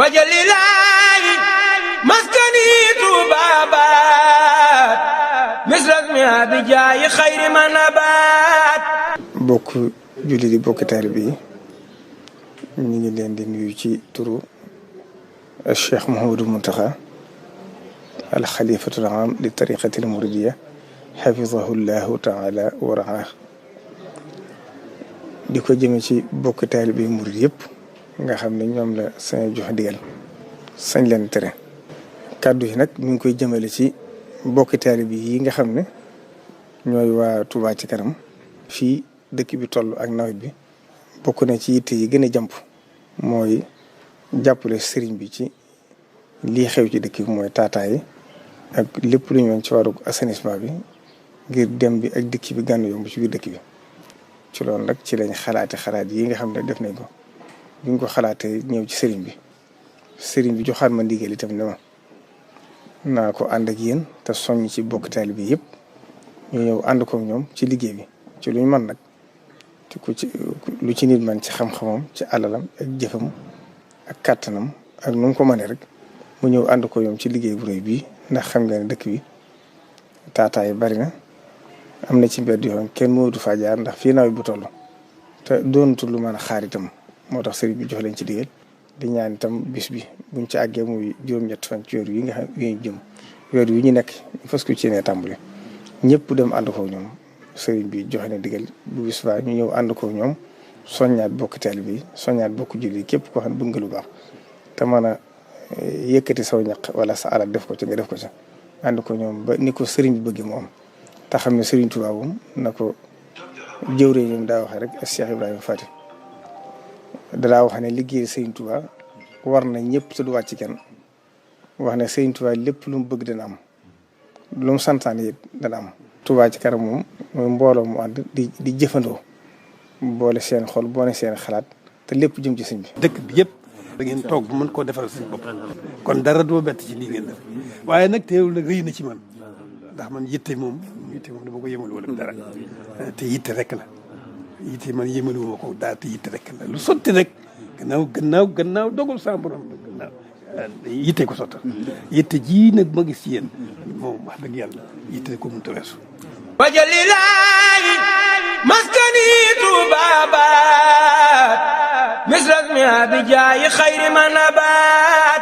wajalilaayi maskani tuubaabaat misrasmi abijaayi xayri manabaat. bokk julli di bokk taalibe yi ñu ngi leen di nuyu ci turu Cheikh Mouhamadou Mountakha al xalifatul aam li tariqatil muridiyya xafizahu llahu taala wa raa di ko jëme ci bokk taalibe yi murid yëpp nga xam ne ñoom la sañ jox digal sañ leen tere. kàddu yi nag mi ngi koy jëmale ci bokk taalibe yi nga xam ne ñooy waa Touba ci kanam. fii dëkk bi toll ak nawet bi bokk na ci yitte yi gën a jàmp mooy jàppale sëriñ bi ci lii xew ci dëkk bi mooy taataay ak lépp lu ñu woon ci wàllu assainissement bi ngir dem bi ak dëkk bi gànn yomb ci biir dëkk bi. ci loolu nag ci lañ xalaat yi nga xam ne def nañ ko bi ñu ko xalaatee ñëw ci sëriñ bi joxaat ma ndigal itam ne ma naa ko ànd ak yéen te soññ ci bokk taalibe bi yëpp ñu ñëw ànd ko ñoom ci liggéey bi ci luñ mën nag te ku ci lu ci nit man ci xam-xamam ci alalam ak jëfam ak kàttanam ak nu mu ko mënee rek mu ñëw ànd ko ñoom ci liggéey bu rëy bii ndax xam nga ne dëkk bi taataay bari na am na ci mbedd yoon kenn mënatu faa jaar ndax fii nawet bu toll te doonatul lu mën a xaar itam moo tax sëriñ bi jox leen ci digal di ñaan itam bis bi buñ ci àggee muy juróom-ñett fan ci weer yi nga xam yi jëm weer yu ñu nekk ñu fas ko ci ne tàmbali ñëpp dem ànd ko ñoom sëriñ bi joxe na digal bu bis baa ñu ñëw ànd ko ñoom soññaat bokk taalibe bi soññaat bokk julli képp koo xam ne bëgg nga lu baax te mën a yëkkati saw ñaq wala sa alal def ko ci nga def ko ci ànd ko ñoom ba ni ko sëriñ bi bëggee moom te xam ne sëriñ Tuubaa moom na ko jëwree ñoom daa waxee rek Cheikh Ibrahima Fati dalaa wax ne liggéey sëriñ Tuubaa war na ñëpp te du wàcc kenn wax ne sëriñ Tuubaa lépp lu mu bëgg dana am lu mu santaan it dana am. Touba ci kanam moom mooy mbooloo mu ànd di jëfandoo boole seen xol boole seen xalaat te lépp jëm ci sëñ bi. dëkk bi yëpp da ngeen toog bu mën koo defaral seen bopp kon dara doo bett ci lii ngeen def waaye nag teewul nag rëy na ci man ndax man yitte moom dama ko yëmalu wala dara te yitte rek la yitte man yëmalu ma ko dara te yitte rek la lu sotti rek gannaaw dogal sa borom gannaaw yitte ko sottal yitte ji nag ma gis ci yéen moom wax dëgg yàlla yitte ko mënut a weesu. wajalilaayi maskani tuubaabaat misrasmi abijaayi xayri manabaat.